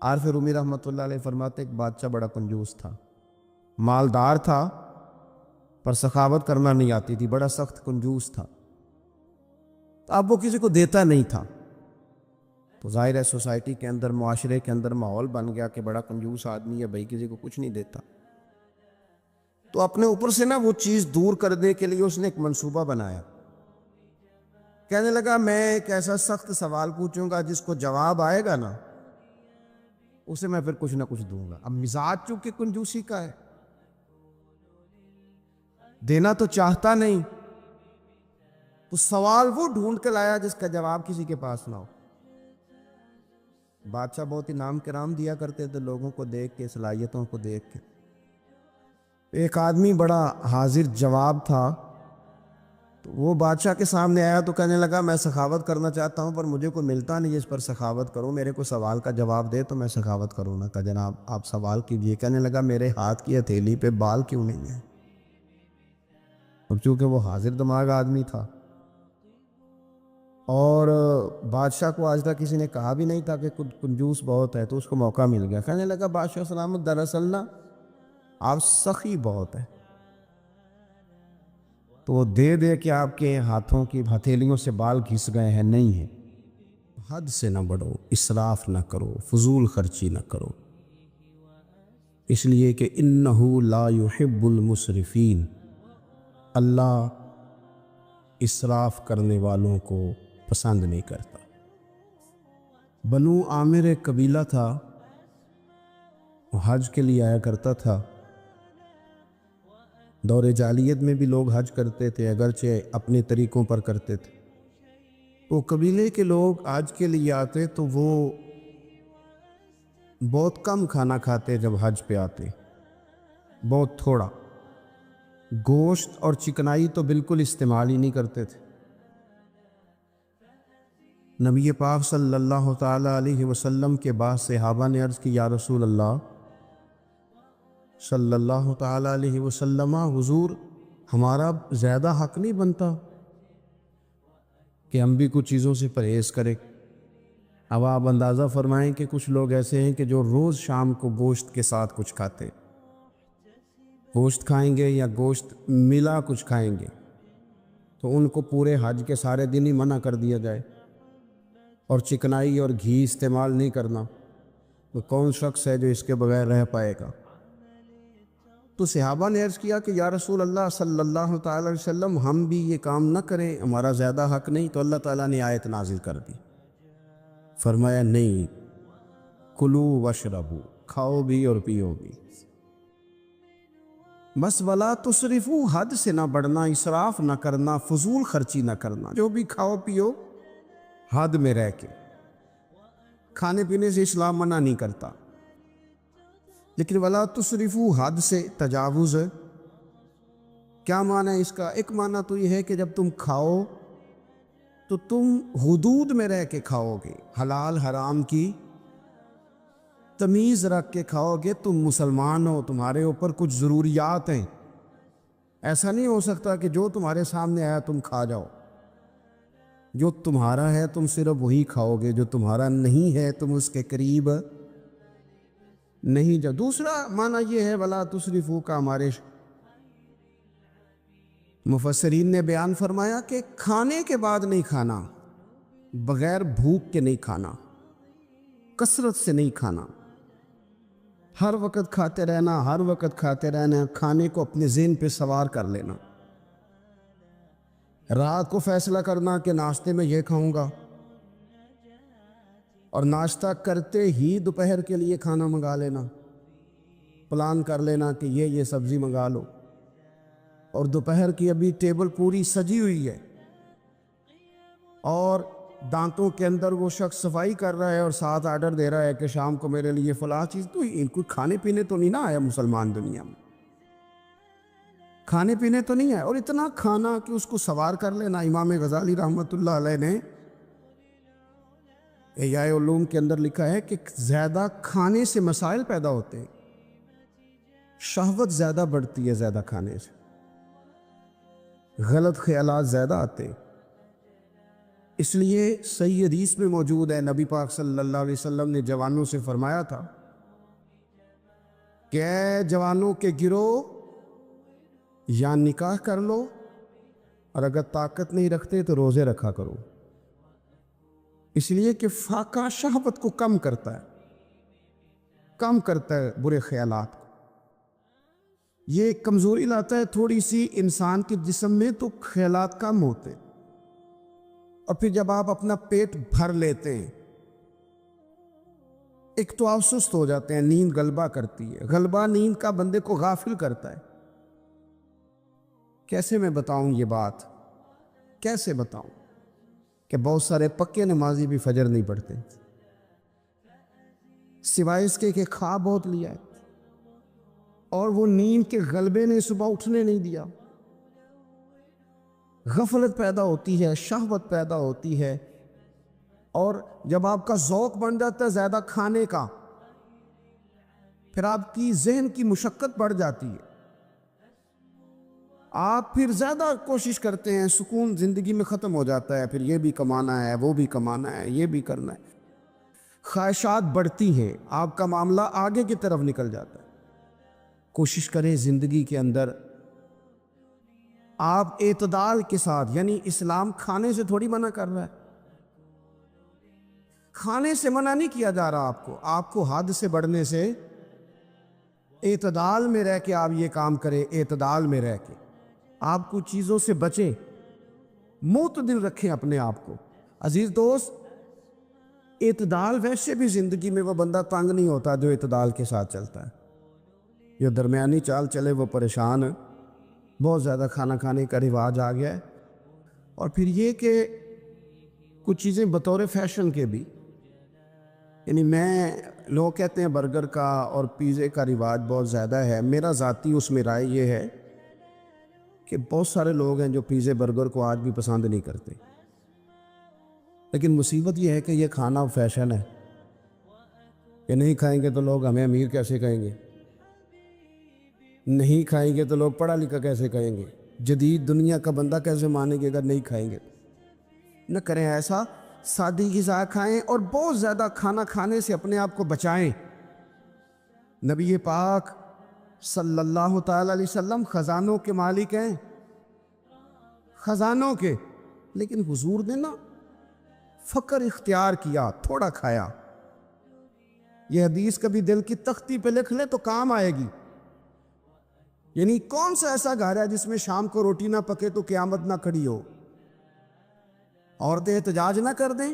عارف رومی رحمۃ اللہ علیہ فرماتے ایک بادشاہ بڑا کنجوس تھا، مالدار تھا پر سخاوت کرنا نہیں آتی تھی، بڑا سخت کنجوس تھا۔ اب وہ کسی کو دیتا نہیں تھا، تو ظاہر ہے سوسائٹی کے اندر، معاشرے کے اندر ماحول بن گیا کہ بڑا کنجوس آدمی ہے بھائی، کسی کو کچھ نہیں دیتا۔ تو اپنے اوپر سے نا وہ چیز دور کرنے کے لیے اس نے ایک منصوبہ بنایا۔ کہنے لگا میں ایک ایسا سخت سوال پوچھوں گا جس کو جواب آئے گا نا اسے میں پھر کچھ نہ کچھ دوں گا۔ اب مزاج چونکہ کنجوسی کا ہے، دینا تو چاہتا نہیں، تو سوال وہ ڈھونڈ کے لایا جس کا جواب کسی کے پاس نہ ہو۔ بادشاہ بہت انعام کرام دیا کرتے تھے لوگوں کو دیکھ کے، صلاحیتوں کو دیکھ کے۔ ایک آدمی بڑا حاضر جواب تھا، تو وہ بادشاہ کے سامنے آیا تو کہنے لگا میں سخاوت کرنا چاہتا ہوں پر مجھے کوئی ملتا نہیں جس پر سخاوت کروں، میرے کو سوال کا جواب دے تو میں سخاوت کروں نا۔ کہا جناب آپ سوال کیجئے۔ کہنے لگا میرے ہاتھ کی ہتھیلی پہ بال کیوں نہیں ہے؟ اب چونکہ وہ حاضر دماغ آدمی تھا اور بادشاہ کو آج تک کسی نے کہا بھی نہیں تھا کہ کنجوس بہت ہے، تو اس کو موقع مل گیا۔ کہنے لگا بادشاہ سلامت دراصل نا آپ سخی بہت ہے، تو وہ دے دے کہ آپ کے ہاتھوں کی ہتھیلیوں سے بال گھس گئے ہیں، نہیں ہے۔ حد سے نہ بڑھو، اسراف نہ کرو، فضول خرچی نہ کرو، اس لیے کہ انہو لا یحب المسرفین، اللہ اسراف کرنے والوں کو پسند نہیں کرتا۔ بنو عامر ایک قبیلہ تھا، وہ حج کے لیے آیا کرتا تھا۔ دور جاہلیت میں بھی لوگ حج کرتے تھے، اگرچہ اپنے طریقوں پر کرتے تھے۔ وہ قبیلے کے لوگ حج کے لیے آتے تو وہ بہت کم کھانا کھاتے، جب حج پہ آتے بہت تھوڑا، گوشت اور چکنائی تو بالکل استعمال ہی نہیں کرتے تھے۔ نبی پاک صلی اللہ تعالی علیہ وسلم کے بعد صحابہ نے عرض کی یا رسول اللہ صلی اللہ تعالی علیہ وسلم، حضور ہمارا زیادہ حق نہیں بنتا کہ ہم بھی کچھ چیزوں سے پرہیز کریں؟ اب آپ اندازہ فرمائیں کہ کچھ لوگ ایسے ہیں کہ جو روز شام کو گوشت کے ساتھ کچھ کھاتے، گوشت کھائیں گے یا گوشت ملا کچھ کھائیں گے تو ان کو پورے حج کے سارے دن ہی منع کر دیا جائے، اور چکنائی اور گھی استعمال نہیں کرنا، تو کون شخص ہے جو اس کے بغیر رہ پائے گا؟ تو صحابہ نے عرض کیا کہ یا رسول اللہ صلی اللہ تعالی علیہ وسلم ہم بھی یہ کام نہ کریں، ہمارا زیادہ حق نہیں؟ تو اللہ تعالیٰ نے آیت نازل کر دی، فرمایا نہیں، کلو واشربو، کھاؤ بھی اور پیو بھی، بس ولا تسرفو، حد سے نہ بڑھنا، اسراف نہ کرنا، فضول خرچی نہ کرنا، جو بھی کھاؤ پیو حد میں رہ کے۔ کھانے پینے سے اسلام منع نہیں کرتا، لیکن ولا تسرفو حد سے تجاوز ہے۔ کیا معنی ہے اس کا؟ ایک معنی تو یہ ہے کہ جب تم کھاؤ تو تم حدود میں رہ کے کھاؤ گے، حلال حرام کی تمیز رکھ کے کھاؤ گے، تم مسلمان ہو، تمہارے اوپر کچھ ضروریات ہیں، ایسا نہیں ہو سکتا کہ جو تمہارے سامنے آیا تم کھا جاؤ۔ جو تمہارا ہے تم صرف وہی کھاؤ گے، جو تمہارا نہیں ہے تم اس کے قریب نہیں جاؤ۔ دوسرا معنی یہ ہے ولا تسرفو کا، ہمارے مفسرین نے بیان فرمایا کہ کھانے کے بعد نہیں کھانا، بغیر بھوک کے نہیں کھانا، کثرت سے نہیں کھانا، ہر وقت کھاتے رہنا، ہر وقت کھاتے رہنا، کھانے کو اپنے ذہن پہ سوار کر لینا، رات کو فیصلہ کرنا کہ ناشتے میں یہ کھاؤں گا، اور ناشتہ کرتے ہی دوپہر کے لیے کھانا منگا لینا، پلان کر لینا کہ یہ سبزی منگا لو، اور دوپہر کی ابھی ٹیبل پوری سجی ہوئی ہے اور دانتوں کے اندر وہ شخص صفائی کر رہا ہے اور ساتھ آرڈر دے رہا ہے کہ شام کو میرے لیے فلاں چیز، تو ان کو کھانے پینے تو نہیں نہ آیا مسلمان دنیا میں، کھانے پینے تو نہیں ہے، اور اتنا کھانا کہ اس کو سوار کر لینا۔ امام غزالی رحمۃ اللہ علیہ نے احیاء علوم کے اندر لکھا ہے کہ زیادہ کھانے سے مسائل پیدا ہوتے ہیں، شہوت زیادہ بڑھتی ہے، زیادہ کھانے سے غلط خیالات زیادہ آتے، اس لیے صحیح حدیث میں موجود ہے، نبی پاک صلی اللہ علیہ وسلم نے جوانوں سے فرمایا تھا کہ اے جوانوں کے گروہ، یا نکاح کر لو، اور اگر طاقت نہیں رکھتے تو روزے رکھا کرو، اس لیے کہ فاقہ شہوت کو کم کرتا ہے برے خیالات کو، یہ ایک کمزوری لاتا ہے تھوڑی سی انسان کے جسم میں، تو خیالات کم ہوتے، اور پھر جب آپ اپنا پیٹ بھر لیتے ہیں، ایک تو آپ سست ہو جاتے ہیں، نیند غلبہ کرتی ہے، غلبہ نیند کا بندے کو غافل کرتا ہے۔ کیسے میں بتاؤں یہ بات، کیسے بتاؤں کہ بہت سارے پکے نمازی بھی فجر نہیں پڑھتے، سوائے اس کے کہ خواب بہت لیا ہے، اور وہ نیند کے غلبے نے صبح اٹھنے نہیں دیا، غفلت پیدا ہوتی ہے، شہوت پیدا ہوتی ہے، اور جب آپ کا ذوق بن جاتا ہے زیادہ کھانے کا، پھر آپ کی ذہن کی مشقت بڑھ جاتی ہے، آپ پھر زیادہ کوشش کرتے ہیں، سکون زندگی میں ختم ہو جاتا ہے، پھر یہ بھی کمانا ہے، وہ بھی کمانا ہے، یہ بھی کرنا ہے، خواہشات بڑھتی ہیں، آپ کا معاملہ آگے کی طرف نکل جاتا ہے۔ کوشش کریں زندگی کے اندر آپ اعتدال کے ساتھ، یعنی اسلام کھانے سے تھوڑی منع کر رہا ہے، کھانے سے منع نہیں کیا جا رہا آپ کو حد سے بڑھنے سے، اعتدال میں رہ کے آپ یہ کام کریں، اعتدال میں رہ کے آپ کچھ چیزوں سے بچیں، معتدل رکھیں اپنے آپ کو۔ عزیز دوست، اعتدال ویسے بھی زندگی میں وہ بندہ تنگ نہیں ہوتا جو اعتدال کے ساتھ چلتا ہے، جو درمیانی چال چلے وہ پریشان ہے، بہت زیادہ کھانا کھانے کا رواج آ گیا ہے، اور پھر یہ کہ کچھ چیزیں بطور فیشن کے بھی، یعنی لوگ کہتے ہیں برگر کا اور پیزے کا رواج بہت زیادہ ہے، میرا ذاتی اس میں رائے یہ ہے کہ بہت سارے لوگ ہیں جو پیزے برگر کو آج بھی پسند نہیں کرتے، لیکن مصیبت یہ ہے کہ یہ کھانا فیشن ہے، کہ نہیں کھائیں گے تو لوگ ہمیں امیر کیسے کہیں گے، نہیں کھائیں گے تو لوگ پڑھا لکھا کیسے کہیں گے، جدید دنیا کا بندہ کیسے مانے گا اگر نہیں کھائیں گے۔ نہ کریں ایسا، سادی غذا کھائیں اور بہت زیادہ کھانا کھانے سے اپنے آپ کو بچائیں۔ نبی پاک صلی اللہ تعالی علیہ وسلم خزانوں کے مالک ہیں، خزانوں کے، لیکن حضور نے نا فقر اختیار کیا، تھوڑا کھایا۔ یہ حدیث کبھی دل کی تختی پہ لکھ لے تو کام آئے گی، یعنی کون سا ایسا گھر ہے جس میں شام کو روٹی نہ پکے تو قیامت نہ کھڑی ہو، عورتیں احتجاج نہ کر دیں،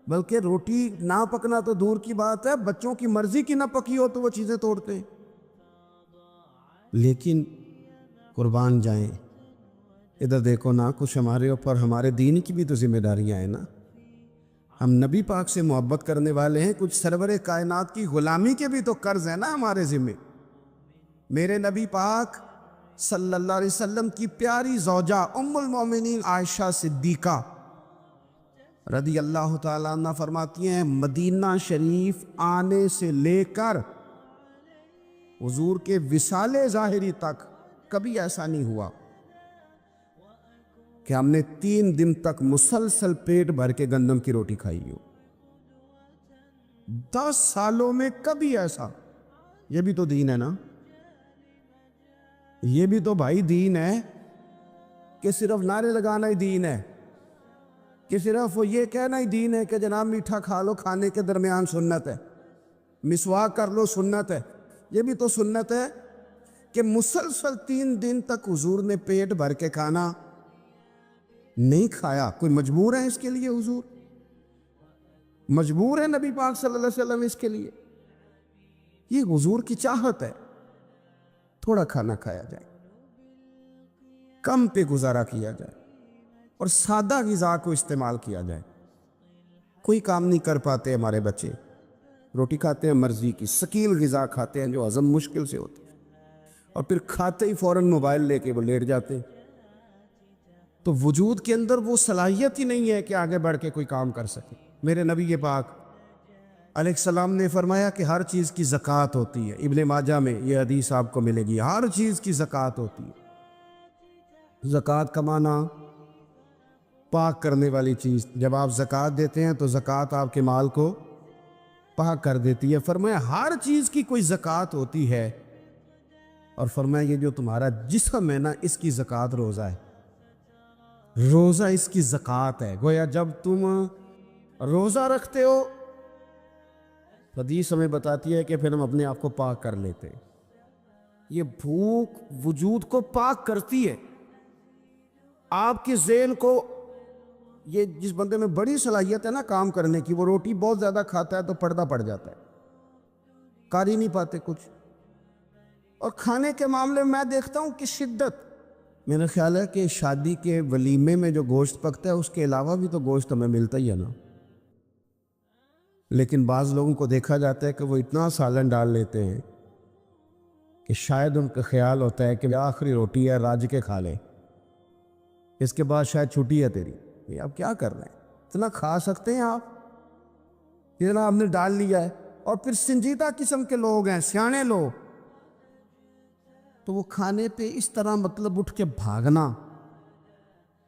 بلکہ روٹی نہ پکنا تو دور کی بات ہے، بچوں کی مرضی کی نہ پکی ہو تو وہ چیزیں توڑتے ہیں۔ لیکن قربان جائیں، ادھر دیکھو نا، کچھ ہمارے اوپر ہمارے دین کی بھی تو ذمہ داریاں ہیں نا، ہم نبی پاک سے محبت کرنے والے ہیں، کچھ سرور کائنات کی غلامی کے بھی تو قرض ہیں نا ہمارے ذمہ۔ میرے نبی پاک صلی اللہ علیہ وسلم کی پیاری زوجہ ام المومنین عائشہ صدیقہ رضی اللہ تعالیٰ عنہ فرماتی ہیں، مدینہ شریف آنے سے لے کر حضور کے وصال ظاہری تک کبھی ایسا نہیں ہوا کہ ہم نے 3 دن تک مسلسل پیٹ بھر کے گندم کی روٹی کھائی ہو، 10 سالوں میں کبھی ایسا۔ یہ بھی تو دین ہے نا، یہ بھی تو بھائی دین ہے، کہ صرف نعرے لگانا ہی دین ہے، کہ صرف وہ یہ کہنا ہی دین ہے کہ جناب میٹھا کھا لو، کھانے کے درمیان سنت ہے، مسواک کر لو سنت ہے۔ یہ بھی تو سنت ہے کہ مسلسل 3 دن تک حضور نے پیٹ بھر کے کھانا نہیں کھایا۔ کوئی مجبور ہے اس کے لیے؟ حضور مجبور ہے نبی پاک صلی اللہ علیہ وسلم اس کے لیے؟ یہ حضور کی چاہت ہے، تھوڑا کھانا کھایا جائے، کم پہ گزارا کیا جائے، اور سادہ غذا کو استعمال کیا جائے۔ کوئی کام نہیں کر پاتے ہمارے بچے، روٹی کھاتے ہیں مرضی کی، ثقیل غذا کھاتے ہیں جو ہضم مشکل سے ہوتی ہے، اور پھر کھاتے ہی فوراً موبائل لے کے وہ لیٹ جاتے ہیں، تو وجود کے اندر وہ صلاحیت ہی نہیں ہے کہ آگے بڑھ کے کوئی کام کر سکے۔ میرے نبی پاک علیہ السلام نے فرمایا کہ ہر چیز کی زکوٰۃ ہوتی ہے، ابن ماجہ میں یہ حدیث آپ کو ملے گی، ہر چیز کی زکوٰۃ ہوتی ہے۔ زکوٰۃ کا معنی پاک کرنے والی چیز. جب آپ زکوٰۃ دیتے ہیں تو زکوٰۃ آپ کے مال کو پاک کر دیتی ہے. فرمایا ہر چیز کی کوئی زکوٰۃ ہوتی ہے, اور فرمایا یہ جو تمہارا جسم ہے نا, اس کی زکوٰۃ روزہ ہے. روزہ اس کی زکوٰۃ ہے. گویا جب تم روزہ رکھتے ہو, حدیث ہمیں بتاتی ہے کہ پھر ہم اپنے آپ کو پاک کر لیتے ہیں. یہ بھوک وجود کو پاک کرتی ہے. آپ کے ذہن کو, یہ جس بندے میں بڑی صلاحیت ہے نا کام کرنے کی, وہ روٹی بہت زیادہ کھاتا ہے تو پردہ پڑ جاتا ہے, کر ہی نہیں پاتے کچھ. اور کھانے کے معاملے میں دیکھتا ہوں کہ شدت, میرا خیال ہے کہ شادی کے ولیمے میں جو گوشت پکتا ہے اس کے علاوہ بھی تو گوشت ہمیں ملتا ہی ہے نا. لیکن بعض لوگوں کو دیکھا جاتا ہے کہ وہ اتنا سالن ڈال لیتے ہیں کہ شاید ان کا خیال ہوتا ہے کہ آخری روٹی ہے, راج کے کھا لے, اس کے بعد شاید چھٹی ہے تیری. یہ آپ کیا کر رہے ہیں؟ اتنا کھا سکتے ہیں آپ جتنا آپ نے ڈال لیا ہے. اور پھر سنجیدہ قسم کے لوگ ہیں, سیانے لوگ, تو وہ کھانے پہ اس طرح مطلب اٹھ کے بھاگنا.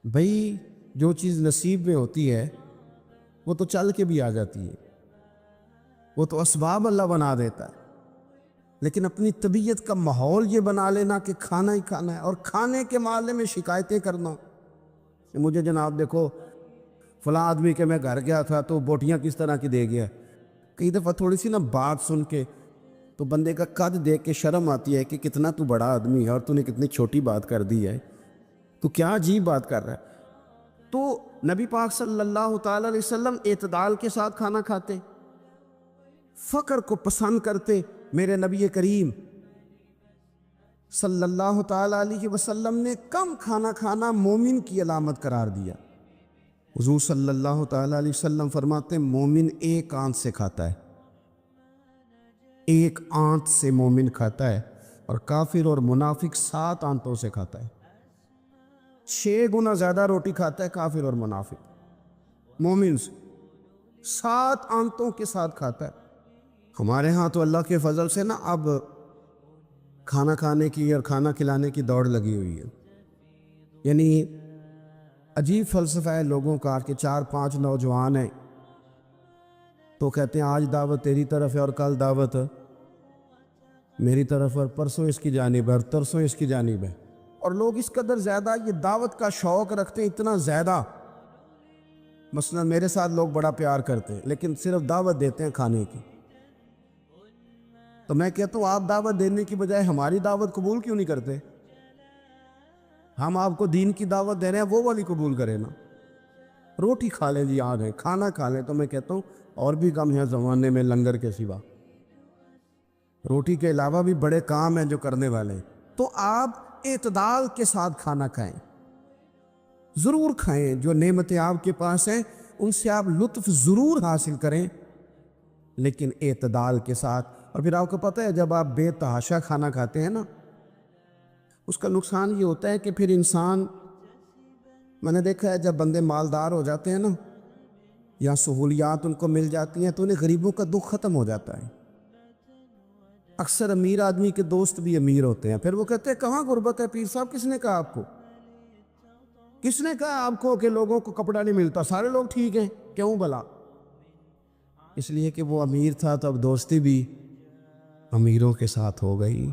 بھئی جو چیز نصیب میں ہوتی ہے وہ تو چل کے بھی آ جاتی ہے, وہ تو اسباب اللہ بنا دیتا ہے. لیکن اپنی طبیعت کا ماحول یہ بنا لینا کہ کھانا ہی کھانا ہے, اور کھانے کے معاملے میں شکایتیں کرنا کہ مجھے جناب دیکھو فلاں آدمی کے میں گھر گیا تھا تو بوٹیاں کس طرح کی دے گیا. کئی دفعہ تھوڑی سی نا بات سن کے تو بندے کا قد دیکھ کے شرم آتی ہے کہ کتنا تو بڑا آدمی ہے اور تو نے کتنی چھوٹی بات کر دی ہے, تو کیا عجیب بات کر رہا ہے. تو نبی پاک صلی اللہ تعالی علیہ وسلم اعتدال کے ساتھ کھانا کھاتے, فقر کو پسند کرتے. میرے نبی کریم صلی اللہ تعالی علیہ وسلم نے کم کھانا کھانا مومن کی علامت قرار دیا. حضور صلی اللہ تعالی علیہ وسلم فرماتے ہیں مومن ایک آنت سے کھاتا ہے, ایک آنت سے مومن کھاتا ہے, اور کافر اور منافق 7 آنتوں سے کھاتا ہے. 6 گنا زیادہ روٹی کھاتا ہے کافر اور منافق, مومن سے 7 آنتوں کے ساتھ کھاتا ہے. ہمارے ہاں تو اللہ کے فضل سے نا اب کھانا کھانے کی اور کھانا کھلانے کی دوڑ لگی ہوئی ہے. یعنی عجیب فلسفہ ہے لوگوں کا کہ 4-5 نوجوان ہیں تو کہتے ہیں آج دعوت تیری طرف ہے اور کل دعوت میری طرف, اور پرسوں اس کی جانب ہے اور ترسوں اس کی جانب ہے. اور لوگ اس قدر زیادہ یہ دعوت کا شوق رکھتے ہیں, اتنا زیادہ. مثلا میرے ساتھ لوگ بڑا پیار کرتے ہیں لیکن صرف دعوت دیتے ہیں کھانے کی. تو میں کہتا ہوں آپ دعوت دینے کی بجائے ہماری دعوت قبول کیوں نہیں کرتے؟ ہم آپ کو دین کی دعوت دے رہے ہیں, وہ والی قبول کریں نا. روٹی کھا لیں جی, آ گئے کھانا کھا لیں. تو میں کہتا ہوں اور بھی کم ہے زمانے میں لنگر کے سوا, روٹی کے علاوہ بھی بڑے کام ہیں جو کرنے والے ہیں. تو آپ اعتدال کے ساتھ کھانا کھائیں, ضرور کھائیں. جو نعمتیں آپ کے پاس ہیں ان سے آپ لطف ضرور حاصل کریں, لیکن اعتدال کے ساتھ. اور پھر آپ کو پتہ ہے جب آپ بے تحاشا کھانا کھاتے ہیں نا, اس کا نقصان یہ ہوتا ہے کہ پھر انسان, میں نے دیکھا ہے جب بندے مالدار ہو جاتے ہیں نا یا سہولیات ان کو مل جاتی ہیں تو انہیں غریبوں کا دکھ ختم ہو جاتا ہے. اکثر امیر آدمی کے دوست بھی امیر ہوتے ہیں, پھر وہ کہتے ہیں کہاں غربت ہے پیر صاحب؟ کس نے کہا آپ کو, کس نے کہا آپ کو کہ لوگوں کو کپڑا نہیں ملتا, سارے لوگ ٹھیک ہیں. کیوں بلا؟ اس لیے کہ وہ امیر تھا تو اب دوستی بھی امیروں کے ساتھ ہو گئی.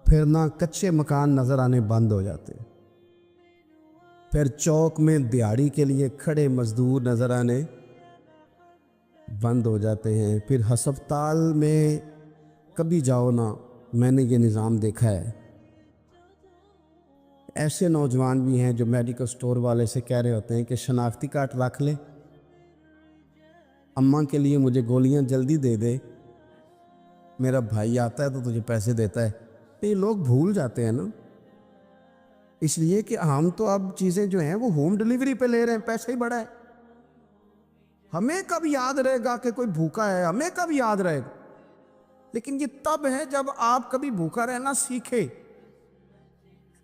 پھر نہ کچے مکان نظر آنے بند ہو جاتے, پھر چوک میں دیہڑی کے لیے کھڑے مزدور نظر آنے بند ہو جاتے ہیں. پھر ہسپتال میں کبھی جاؤ نا, میں نے یہ نظام دیکھا ہے. ایسے نوجوان بھی ہیں جو میڈیکل سٹور والے سے کہہ رہے ہوتے ہیں کہ شناختی کارڈ رکھ لے, اماں کے لیے مجھے گولیاں جلدی دے دے, میرا بھائی آتا ہے تو تجھے پیسے دیتا ہے. یہ لوگ بھول جاتے ہیں نا, اس لیے کہ ہم تو اب چیزیں جو ہیں وہ ہوم ڈیلیوری پہ لے رہے ہیں, پیسہ ہی بڑا ہے. ہمیں کب یاد رہے گا کہ کوئی بھوکا ہے؟ ہمیں کب یاد رہے گا؟ لیکن یہ تب ہے جب آپ کبھی بھوکا رہنا سیکھے,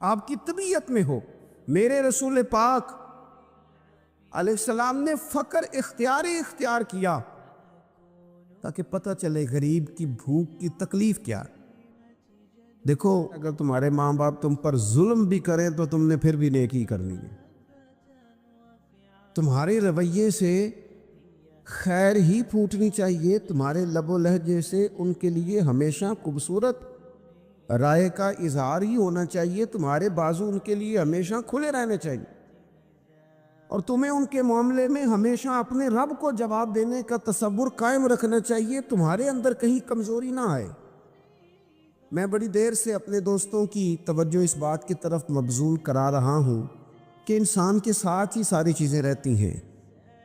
آپ کی طبیعت میں ہو. میرے رسول پاک علیہ السلام نے فقر اختیار کیا تاکہ پتہ چلے غریب کی بھوک کی تکلیف کیا. دیکھو اگر تمہارے ماں باپ تم پر ظلم بھی کریں تو تم نے پھر بھی نیکی کرنی ہے. تمہارے رویے سے خیر ہی پھوٹنی چاہیے، تمہارے لب و لہجے سے ان کے لیے ہمیشہ خوبصورت رائے کا اظہار ہی ہونا چاہیے، تمہارے بازو ان کے لیے ہمیشہ کھلے رہنے چاہیے، اور تمہیں ان کے معاملے میں ہمیشہ اپنے رب کو جواب دینے کا تصور قائم رکھنا چاہیے، تمہارے اندر کہیں کمزوری نہ آئے۔ میں بڑی دیر سے اپنے دوستوں کی توجہ اس بات کی طرف مبذول کرا رہا ہوں کہ انسان کے ساتھ ہی ساری چیزیں رہتی ہیں،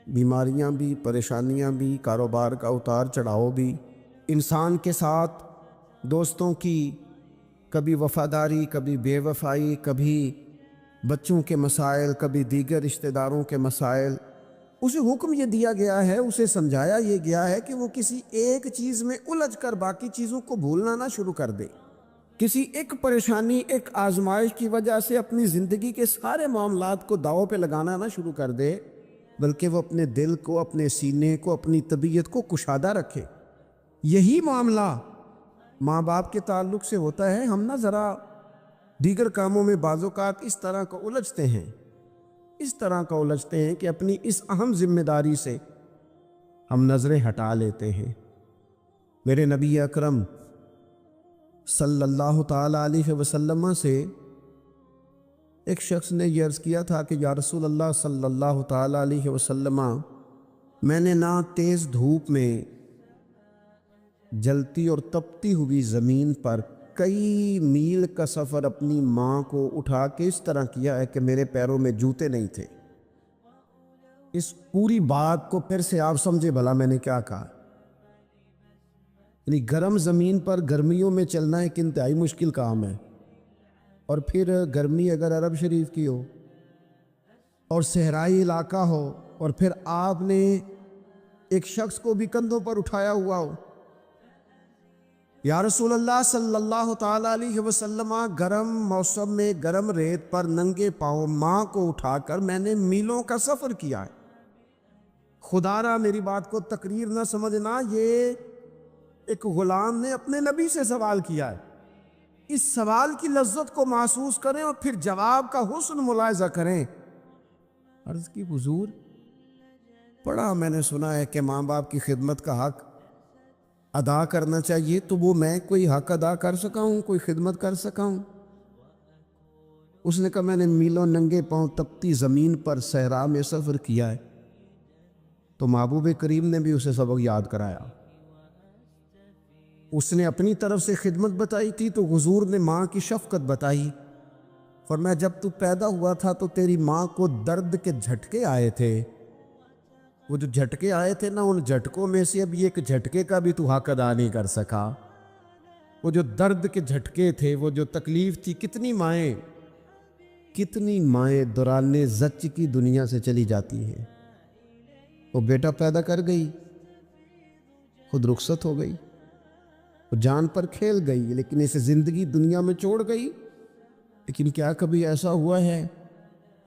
بیماریاں بھی، پریشانیاں بھی، کاروبار کا اتار چڑھاؤ بھی، انسان کے ساتھ دوستوں کی کبھی وفاداری، کبھی بے وفائی، کبھی بچوں کے مسائل، کبھی دیگر رشتہ داروں کے مسائل۔ اسے حکم یہ دیا گیا ہے، اسے سمجھایا یہ گیا ہے کہ وہ کسی ایک چیز میں الجھ کر باقی چیزوں کو بھولنا نہ شروع کر دے، کسی ایک پریشانی، ایک آزمائش کی وجہ سے اپنی زندگی کے سارے معاملات کو داؤ پہ لگانا نہ شروع کر دے، بلکہ وہ اپنے دل کو، اپنے سینے کو، اپنی طبیعت کو کشادہ رکھے۔ یہی معاملہ ماں باپ کے تعلق سے ہوتا ہے۔ ہم نہ ذرا دیگر کاموں میں بعض اوقات اس طرح کا الجھتے ہیں کہ اپنی اس اہم ذمہ داری سے ہم نظریں ہٹا لیتے ہیں۔ میرے نبی اکرم صلی اللہ تعالی علیہ وسلم سے ایک شخص نے یہ عرض کیا تھا کہ یا رسول اللہ صلی اللہ تعالی علیہ وسلم، میں نے نہ تیز دھوپ میں جلتی اور تپتی ہوئی زمین پر کئی میل کا سفر اپنی ماں کو اٹھا کے اس طرح کیا ہے کہ میرے پیروں میں جوتے نہیں تھے۔ اس پوری بات کو پھر سے آپ سمجھے بھلا میں نے کیا کہا۔ یعنی گرم زمین پر گرمیوں میں چلنا ایک انتہائی مشکل کام ہے، اور پھر گرمی اگر عرب شریف کی ہو اور صحرائی علاقہ ہو، اور پھر آپ نے ایک شخص کو بھی کندھوں پر اٹھایا ہوا ہو۔ یا رسول اللہ صلی اللہ تعالی علیہ وسلم، گرم موسم میں گرم ریت پر ننگے پاؤں ماں کو اٹھا کر میں نے میلوں کا سفر کیا ہے۔ خدا را میری بات کو تقریر نہ سمجھنا، یہ ایک غلام نے اپنے نبی سے سوال کیا ہے۔ اس سوال کی لذت کو محسوس کریں اور پھر جواب کا حسن ملاحظہ کریں۔ عرض کی حضور، پڑھا میں نے سنا ہے کہ ماں باپ کی خدمت کا حق ادا کرنا چاہیے، تو وہ میں کوئی حق ادا کر سکا ہوں، کوئی خدمت کر سکا ہوں؟ اس نے کہا میں نے میلوں ننگے پاؤں تپتی زمین پر صحرا میں سفر کیا ہے۔ تو محبوب کریم نے بھی اسے سبق یاد کرایا۔ اس نے اپنی طرف سے خدمت بتائی تھی تو حضور نے ماں کی شفقت بتائی۔ فرمایا جب تو پیدا ہوا تھا تو تیری ماں کو درد کے جھٹکے آئے تھے، وہ جو جھٹکے آئے تھے نا، ان جھٹکوں میں سے اب ایک جھٹکے کا بھی تو حق ادا نہیں کر سکا۔ وہ جو درد کے جھٹکے تھے، وہ جو تکلیف تھی، کتنی مائیں دوران زچ کی دنیا سے چلی جاتی ہیں۔ وہ بیٹا پیدا کر گئی، خود رخصت ہو گئی، وہ جان پر کھیل گئی، لیکن اسے زندگی دنیا میں چھوڑ گئی۔ لیکن کیا کبھی ایسا ہوا ہے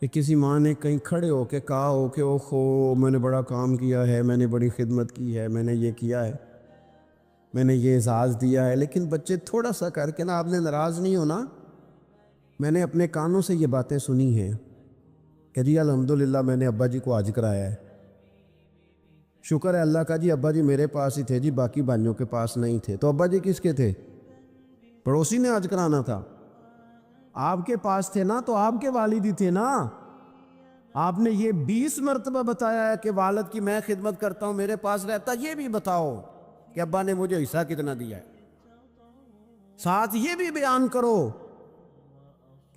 کہ کسی ماں نے کہیں کھڑے ہو کے کہا ہو کہ اوہو میں نے بڑا کام کیا ہے، میں نے بڑی خدمت کی ہے، میں نے یہ کیا ہے، میں نے یہ اعزاز دیا ہے، لیکن بچے تھوڑا سا کر کے نا، آپ نے ناراض نہیں ہونا، میں نے اپنے کانوں سے یہ باتیں سنی ہیں کہ جی الحمدللہ میں نے ابا جی کو حج کرایا ہے، شکر ہے اللہ کا جی، ابا جی میرے پاس ہی تھے جی، باقی بھائیوں کے پاس نہیں تھے۔ تو ابا جی کس کے تھے؟ پڑوسی نے حج کرانا تھا، آپ کے پاس تھے نا، تو آپ کے والد ہی تھے نا۔ آپ نے یہ 20 مرتبہ بتایا ہے کہ والد کی میں خدمت کرتا ہوں، میرے پاس رہتا، یہ بھی بتاؤ کہ ابا نے مجھے حصہ کتنا دیا ہے۔ ساتھ یہ بھی بیان کرو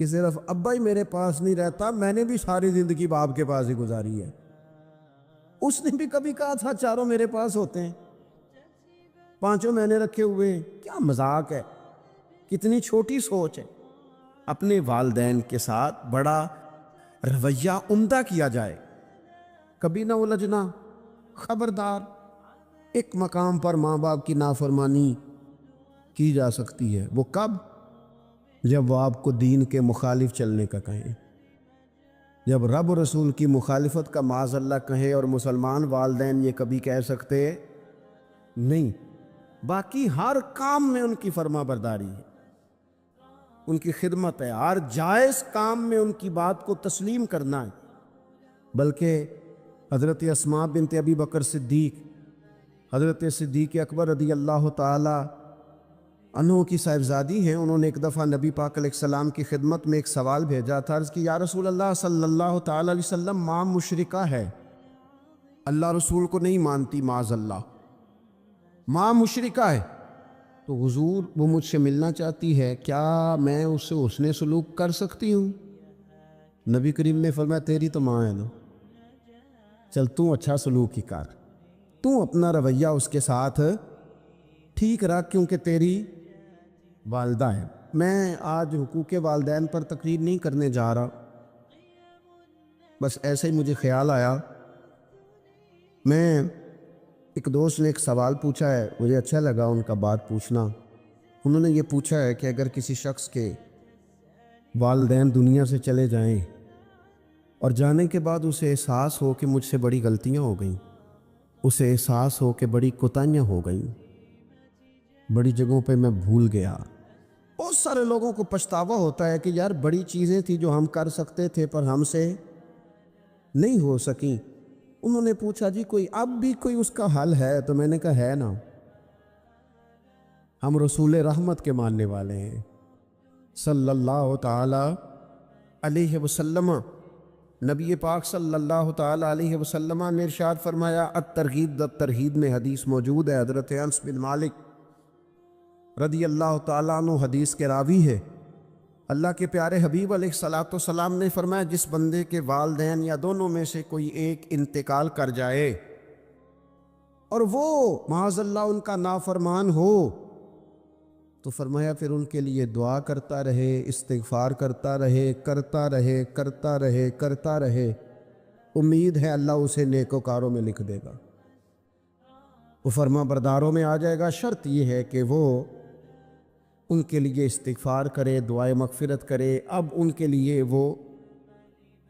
کہ صرف ابا ہی میرے پاس نہیں رہتا، میں نے بھی ساری زندگی باپ کے پاس ہی گزاری ہے۔ اس نے بھی کبھی کہا تھا چاروں میرے پاس ہوتے ہیں، پانچوں میں نے رکھے ہوئے ہیں۔ کیا مذاق ہے، کتنی چھوٹی سوچ ہے۔ اپنے والدین کے ساتھ بڑا رویہ عمدہ کیا جائے، کبھی نہ الجھنا۔ خبردار، ایک مقام پر ماں باپ کی نافرمانی کی جا سکتی ہے، وہ کب؟ جب وہ آپ کو دین کے مخالف چلنے کا کہیں، جب رب رسول کی مخالفت کا معاذ اللہ کہیں، اور مسلمان والدین یہ کبھی کہہ سکتے نہیں۔ باقی ہر کام میں ان کی فرما برداری ہے، ان کی خدمت ہے، ہر جائز کام میں ان کی بات کو تسلیم کرنا ہے، بلکہ حضرت اسماء بنت ابی بکر صدیق، حضرت صدیق اکبر رضی اللہ تعالی عنہ کی صاحبزادی ہیں، انہوں نے ایک دفعہ نبی پاک علیہ السلام کی خدمت میں ایک سوال بھیجا تھا، عرض کی یا رسول اللہ صلی اللہ تعالی علیہ وسلم، ماں مشرکہ ہے، اللہ رسول کو نہیں مانتی، معاذ اللہ، ماں مشرکہ ہے، تو حضور وہ مجھ سے ملنا چاہتی ہے، کیا میں اس سے حسن سلوک کر سکتی ہوں؟ نبی کریم نے فرمایا تیری تو ماں ہے نا، چل تو اچھا سلوک ہی کر، تو اپنا رویہ اس کے ساتھ ٹھیک رکھ، کیونکہ تیری والدہ ہے۔ میں آج حقوق والدین پر تقریر نہیں کرنے جا رہا، بس ایسے ہی مجھے خیال آیا۔ میں ایک دوست نے ایک سوال پوچھا ہے، مجھے اچھا لگا ان کا بات پوچھنا۔ انہوں نے یہ پوچھا ہے کہ اگر کسی شخص کے والدین دنیا سے چلے جائیں اور جانے کے بعد اسے احساس ہو کہ مجھ سے بڑی غلطیاں ہو گئیں، اسے احساس ہو کہ بڑی کوتاہیاں ہو گئیں، بڑی جگہوں پہ میں بھول گیا، بہت سارے لوگوں کو پچھتاوا ہوتا ہے کہ یار بڑی چیزیں تھیں جو ہم کر سکتے تھے پر ہم سے نہیں ہو سکیں۔ انہوں نے پوچھا جی کوئی اب بھی کوئی اس کا حل ہے؟ تو میں نے کہا ہے نا، ہم رسول رحمت کے ماننے والے ہیں صلی اللہ تعالی علیہ وسلم۔ نبی پاک صلی اللہ تعالی علیہ وسلم نے ارشاد فرمایا، الترغیب الترہیب میں حدیث موجود ہے، حضرت انس بن مالک رضی اللہ تعالیٰ عنہ حدیث کے راوی ہے۔ اللہ کے پیارے حبیب علیہ الصلوۃ والسلام نے فرمایا، جس بندے کے والدین یا دونوں میں سے کوئی ایک انتقال کر جائے اور وہ معاذ اللہ ان کا نافرمان ہو، تو فرمایا پھر ان کے لیے دعا کرتا رہے، استغفار کرتا رہے، کرتا رہے، کرتا رہے، کرتا رہے، امید ہے اللہ اسے نیکوکاروں میں لکھ دے گا، وہ فرما برداروں میں آ جائے گا۔ شرط یہ ہے کہ وہ ان کے لیے استغفار کرے، دعائے مغفرت کرے، اب ان کے لیے وہ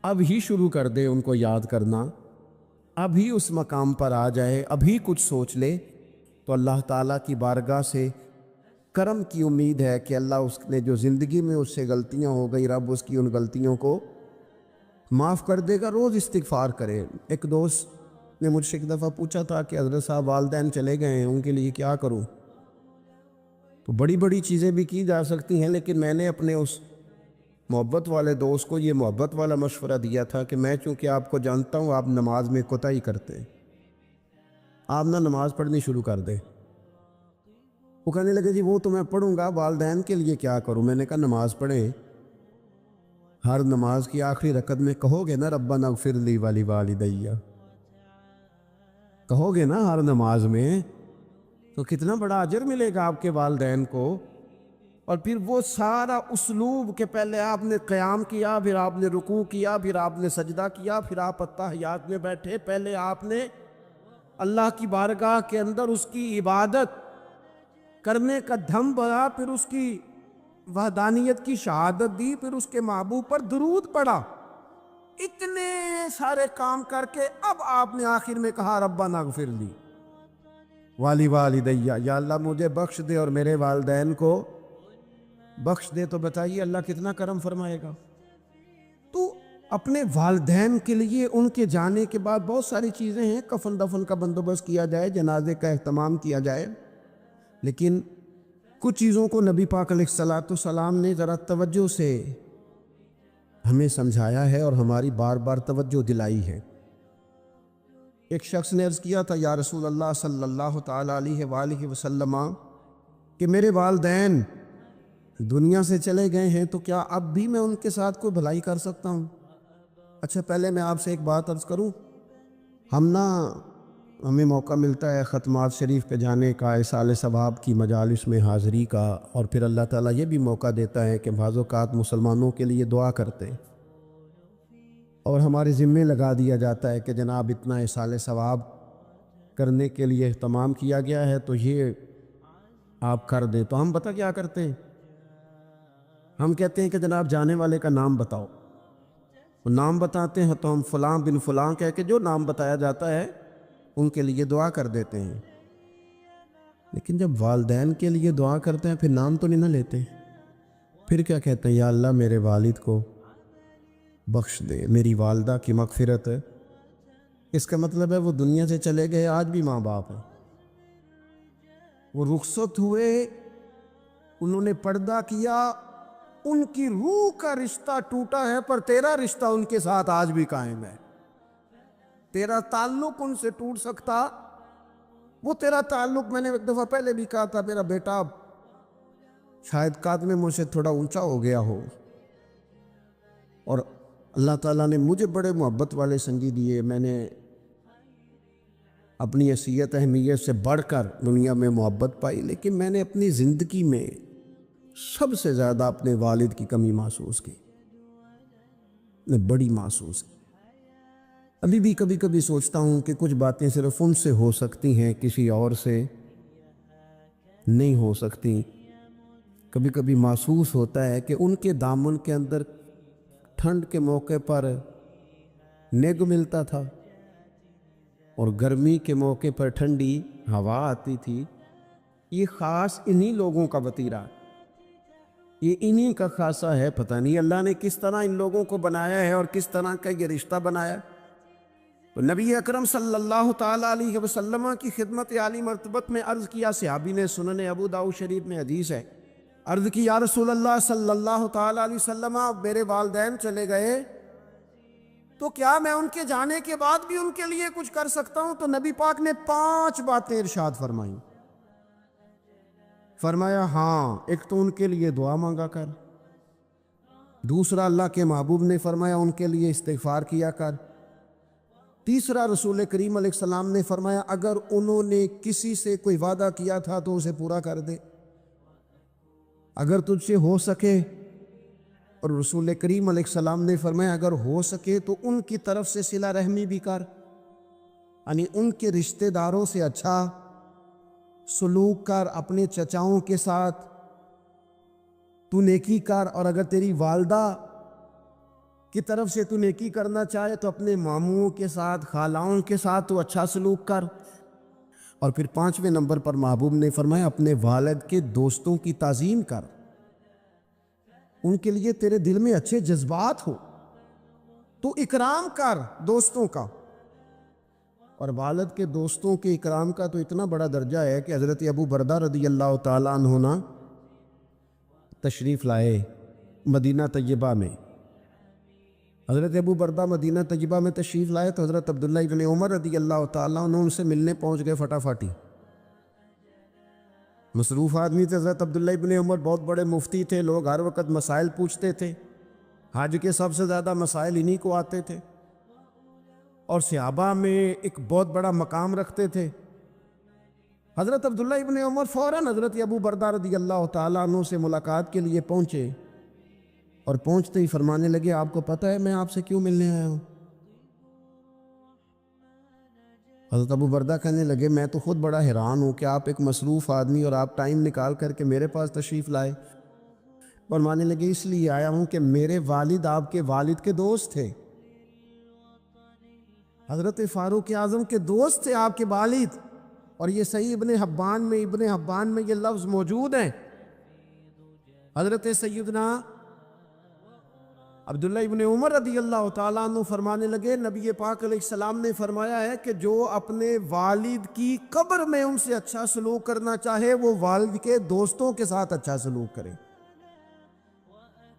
اب ہی شروع کر دے ان کو یاد کرنا، اب ہی اس مقام پر آ جائے، اب ہی کچھ سوچ لے، تو اللہ تعالیٰ کی بارگاہ سے کرم کی امید ہے کہ اللہ اس نے جو زندگی میں اس سے غلطیاں ہو گئی، رب اس کی ان غلطیوں کو معاف کر دے گا۔ روز استغفار کرے۔ ایک دوست نے مجھ سے ایک دفعہ پوچھا تھا کہ حضرت صاحب والدین چلے گئے ہیں، ان کے لیے کیا کروں؟ تو بڑی بڑی چیزیں بھی کی جا سکتی ہیں، لیکن میں نے اپنے اس محبت والے دوست کو یہ محبت والا مشورہ دیا تھا کہ میں چونکہ آپ کو جانتا ہوں آپ نماز میں کوتاہی کرتے ہیں، آپ نہ نماز پڑھنی شروع کر دیں۔ وہ کہنے لگے جی وہ تو میں پڑھوں گا، والدین کے لیے کیا کروں؟ میں نے کہا نماز پڑھیں، ہر نماز کی آخری رکعت میں کہو گے نا ربنا اغفر لی ولی کہو گے نا ہر نماز میں، تو کتنا بڑا اجر ملے گا آپ کے والدین کو۔ اور پھر وہ سارا اسلوب کہ پہلے آپ نے قیام کیا، پھر آپ نے رکوع کیا، پھر آپ نے سجدہ کیا، پھر آپ اتحیات میں بیٹھے، پہلے آپ نے اللہ کی بارگاہ کے اندر اس کی عبادت کرنے کا دھم بھرا، پھر اس کی وحدانیت کی شہادت دی، پھر اس کے محبوب پر درود پڑھا، اتنے سارے کام کر کے اب آپ نے آخر میں کہا ربنا اغفر لی والدیہ، یا اللہ مجھے بخش دے اور میرے والدین کو بخش دے۔ تو بتائیے اللہ کتنا کرم فرمائے گا۔ تو اپنے والدین کے لیے ان کے جانے کے بعد بہت ساری چیزیں ہیں، کفن دفن کا بندوبست کیا جائے، جنازے کا اہتمام کیا جائے، لیکن کچھ چیزوں کو نبی پاک علیہ الصلوۃ والسلام نے ذرا توجہ سے ہمیں سمجھایا ہے اور ہماری بار بار توجہ دلائی ہے۔ ایک شخص نے عرض کیا تھا یا رسول اللہ صلی اللہ تعالی علیہ وآلہ وسلم کہ میرے والدین دنیا سے چلے گئے ہیں، تو کیا اب بھی میں ان کے ساتھ کوئی بھلائی کر سکتا ہوں؟ اچھا پہلے میں آپ سے ایک بات عرض کروں، ہمیں موقع ملتا ہے ختمات شریف پہ جانے کا، اِصال ثواب کی مجالس میں حاضری کا، اور پھر اللہ تعالیٰ یہ بھی موقع دیتا ہے کہ بعض اوقات مسلمانوں کے لیے دعا کرتے اور ہمارے ذمے لگا دیا جاتا ہے کہ جناب اتنا اِصال ثواب کرنے کے لیے اہتمام کیا گیا ہے تو یہ آپ کر دیں۔ تو ہم پتہ کیا کرتے ہیں، ہم کہتے ہیں کہ جناب جانے والے کا نام بتاؤ، وہ نام بتاتے ہیں تو ہم فلاں بن فلاں کہہ کے جو نام بتایا جاتا ہے ان کے لیے دعا کر دیتے ہیں، لیکن جب والدین کے لیے دعا کرتے ہیں پھر نام تو نہیں نہ لیتے، پھر کیا کہتے ہیں، یا اللہ میرے والد کو بخش دے، میری والدہ کی مغفرت اس کا مطلب ہے وہ دنیا سے چلے گئے، آج بھی ماں باپ ہیں، وہ رخصت ہوئے، انہوں نے پردہ کیا، ان کی روح کا رشتہ ٹوٹا ہے، پر تیرا رشتہ ان کے ساتھ آج بھی قائم ہے۔ تیرا تعلق ان سے ٹوٹ سکتا، وہ تیرا تعلق، میں نے ایک دفعہ پہلے بھی کہا تھا، میرا بیٹا شاید قد میں مجھ سے تھوڑا اونچا ہو گیا ہو، اور اللہ تعالیٰ نے مجھے بڑے محبت والے سنگی دیے، میں نے اپنی حیثیت اہمیت سے بڑھ کر دنیا میں محبت پائی، لیکن میں نے اپنی زندگی میں سب سے زیادہ اپنے والد کی کمی محسوس کی، میں بڑی محسوس کی۔ ابھی بھی کبھی کبھی سوچتا ہوں کہ کچھ باتیں صرف ان سے ہو سکتی ہیں، کسی اور سے نہیں ہو سکتی۔ کبھی کبھی محسوس ہوتا ہے کہ ان کے دامن کے اندر ٹھنڈ کے موقع پر نگ ملتا تھا، اور گرمی کے موقع پر ٹھنڈی ہوا آتی تھی۔ یہ خاص انہی لوگوں کا وطیرہ ہے، یہ انہی کا خاصہ ہے۔ پتہ نہیں اللہ نے کس طرح ان لوگوں کو بنایا ہے اور کس طرح کا یہ رشتہ بنایا۔ تو نبی اکرم صلی اللہ تعالیٰ علیہ وسلم کی خدمت عالی مرتبت میں عرض کیا، صحابی نے، سنن ابو داؤد شریف میں حدیث ہے، عرض کی یا رسول اللہ صلی اللہ تعالیٰ علیہ وسلم، میرے والدین چلے گئے تو کیا میں ان کے جانے کے بعد بھی ان کے لیے کچھ کر سکتا ہوں؟ تو نبی پاک نے 5 باتیں ارشاد فرمائیں۔ فرمایا ہاں، ایک تو ان کے لیے دعا مانگا کر، دوسرا اللہ کے محبوب نے فرمایا ان کے لیے استغفار کیا کر، تیسرا رسول کریم علیہ السلام نے فرمایا اگر انہوں نے کسی سے کوئی وعدہ کیا تھا تو اسے پورا کر دے، اگر تجھ سے ہو سکے، اور رسول کریم علیہ السلام نے فرمایا اگر ہو سکے تو ان کی طرف سے صلہ رحمی بھی کر، یعنی ان کے رشتہ داروں سے اچھا سلوک کر، اپنے چچاؤں کے ساتھ تو نیکی کر، اور اگر تیری والدہ کی طرف سے تو نیکی کرنا چاہے تو اپنے ماموں کے ساتھ، خالاؤں کے ساتھ تو اچھا سلوک کر۔ اور پھر 5ویں نمبر پر محبوب نے فرمایا اپنے والد کے دوستوں کی تعظیم کر، ان کے لیے تیرے دل میں اچھے جذبات ہو تو اکرام کر دوستوں کا۔ اور والد کے دوستوں کے اکرام کا تو اتنا بڑا درجہ ہے کہ حضرت ابو بردہ رضی اللہ تعالیٰ عنہ تشریف لائے مدینہ طیبہ میں۔ حضرت ابو بردہ مدینہ طیبہ میں تشریف لائے تو حضرت عبداللہ ابن عمر رضی اللہ تعالیٰ عنہ ان سے ملنے پہنچ گئے فٹافٹی۔ مصروف آدمی تھے حضرت عبداللہ ابن عمر، بہت بڑے مفتی تھے، لوگ ہر وقت مسائل پوچھتے تھے، حج کے سب سے زیادہ مسائل انہی کو آتے تھے، اور صحابہ میں ایک بہت بڑا مقام رکھتے تھے۔ حضرت عبداللہ ابن عمر فوراً حضرت ابو بردہ رضی اللہ تعالیٰ عنہ سے ملاقات کے لیے پہنچے، اور پہنچتے ہی فرمانے لگے آپ کو پتہ ہے میں آپ سے کیوں ملنے آیا ہوں؟ حضرت ابو بردہ کہنے لگے میں تو خود بڑا حیران ہوں کہ آپ ایک مصروف آدمی اور آپ ٹائم نکال کر کے میرے پاس تشریف لائے۔ فرمانے لگے اس لیے آیا ہوں کہ میرے والد آپ کے والد کے دوست تھے، حضرت فاروق اعظم کے دوست تھے آپ کے والد، اور یہ صحیح ابن حبان میں یہ لفظ موجود ہیں۔ حضرت سیدنا عبداللہ ابن عمر رضی اللہ تعالیٰ عنہ فرمانے لگے نبی پاک علیہ السلام نے فرمایا ہے کہ جو اپنے والد کی قبر میں ان سے اچھا سلوک کرنا چاہے وہ والد کے دوستوں کے ساتھ اچھا سلوک کرے،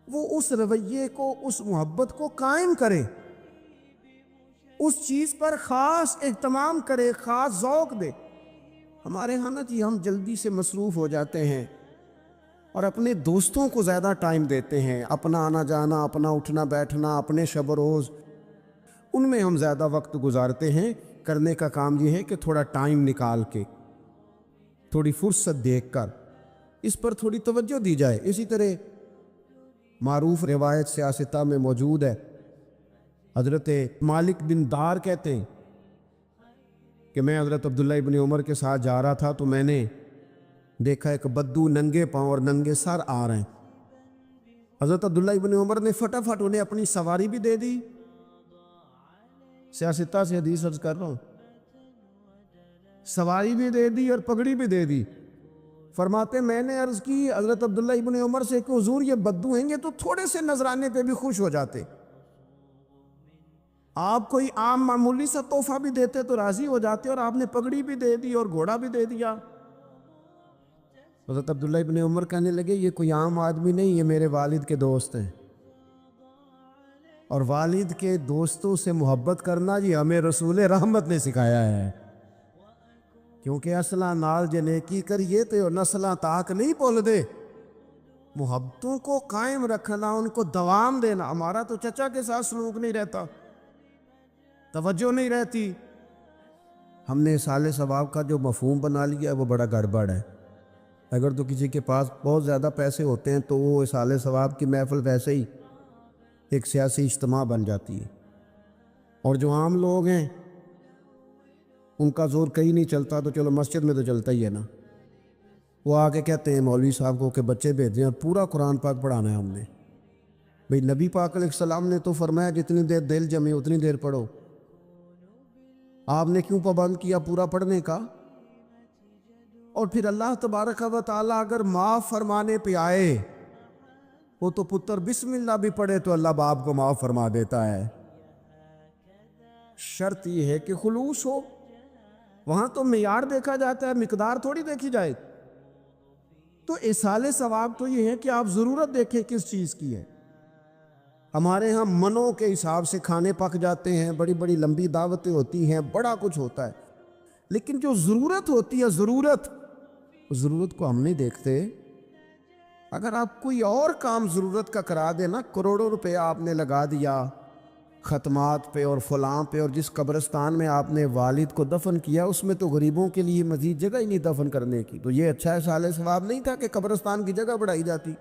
وہ اس رویے کو، اس محبت کو قائم کرے، اس چیز پر خاص اہتمام کرے، خاص ذوق دے۔ ہمارے ہاں نا جی ہم جلدی سے مصروف ہو جاتے ہیں اور اپنے دوستوں کو زیادہ ٹائم دیتے ہیں، اپنا آنا جانا، اپنا اٹھنا بیٹھنا، اپنے شب و روز، ان میں ہم زیادہ وقت گزارتے ہیں۔ کرنے کا کام یہ ہے کہ تھوڑا ٹائم نکال کے، تھوڑی فرصت دیکھ کر اس پر تھوڑی توجہ دی جائے۔ اسی طرح معروف روایت سیاستہ میں موجود ہے، حضرت مالک بن دار کہتے ہیں کہ میں حضرت عبداللہ ابن عمر کے ساتھ جا رہا تھا تو میں نے دیکھا ایک بدو ننگے پاؤں اور ننگے سر آ رہے ہیں۔ حضرت عبداللہ ابن عمر نے فٹافٹ انہیں اپنی سواری بھی دے دی، سیاستہ سے حدیث عرض کر رہا ہوں، سواری بھی دے دی اور پگڑی بھی دے دی۔ فرماتے میں نے عرض کی حضرت عبداللہ ابن عمر سے کہ حضور یہ بدو ہیں، یہ تو تھوڑے سے نذرانے پہ بھی خوش ہو جاتے، آپ کوئی عام معمولی سا تحفہ بھی دیتے تو راضی ہو جاتے، اور آپ نے پگڑی بھی دے دی اور گھوڑا بھی دے دیا۔ حضرت عبداللہ ابن عمر کہنے لگے یہ کوئی عام آدمی نہیں، یہ میرے والد کے دوست ہیں، اور والد کے دوستوں سے محبت کرنا یہ ہمیں رسول رحمت نے سکھایا ہے، کیونکہ اصلاں نال جنیکی کریے تو نسلاں تاک نہیں بول دے۔ محبتوں کو قائم رکھنا، ان کو دوام دینا۔ ہمارا تو چچا کے ساتھ سلوک نہیں رہتا، توجہ نہیں رہتی۔ ہم نے اصالِ ثواب کا جو مفہوم بنا لیا ہے وہ بڑا گڑبڑ ہے۔ اگر تو کسی کے پاس بہت زیادہ پیسے ہوتے ہیں تو وہ اصالِ ثواب کی محفل ویسے ہی ایک سیاسی اجتماع بن جاتی ہے، اور جو عام لوگ ہیں ان کا زور کہیں نہیں چلتا، تو چلو مسجد میں تو چلتا ہی ہے نا۔ وہ آ کے کہتے ہیں مولوی صاحب کو کہ بچے بھیجیں اور پورا قرآن پاک پڑھانا ہے ہم نے۔ بھئی نبی پاک علیہ السلام نے تو فرمایا جتنی دیر دل جمے اتنی دیر پڑھو، آپ نے کیوں پابند کیا پورا پڑھنے کا؟ اور پھر اللہ تبارک و تعالیٰ اگر معاف فرمانے پہ آئے، وہ تو پتر بسم اللہ بھی پڑھے تو اللہ باپ کو معاف فرما دیتا ہے۔ شرط یہ ہے کہ خلوص ہو، وہاں تو معیار دیکھا جاتا ہے، مقدار تھوڑی دیکھی جائے۔ تو اصالِ ثواب تو یہ ہے کہ آپ ضرورت دیکھیں کس چیز کی ہے۔ ہمارے ہاں منوں کے حساب سے کھانے پک جاتے ہیں، بڑی بڑی لمبی دعوتیں ہوتی ہیں، بڑا کچھ ہوتا ہے، لیکن جو ضرورت ہوتی ہے، ضرورت کو ہم نہیں دیکھتے۔ اگر آپ کوئی اور کام ضرورت کا کرا دیں نا، کروڑوں روپے آپ نے لگا دیا ختمات پہ اور فلاں پہ، اور جس قبرستان میں آپ نے والد کو دفن کیا اس میں تو غریبوں کے لیے مزید جگہ ہی نہیں دفن کرنے کی، تو یہ اچھا اصالِ ثواب نہیں تھا کہ قبرستان کی جگہ بڑھائی جاتی؟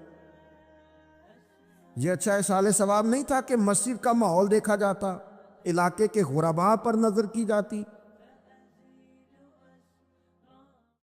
یہ اچھا اصالِ ثواب نہیں تھا کہ مسجد کا ماحول دیکھا جاتا، علاقے کے غرباء پر نظر کی جاتی؟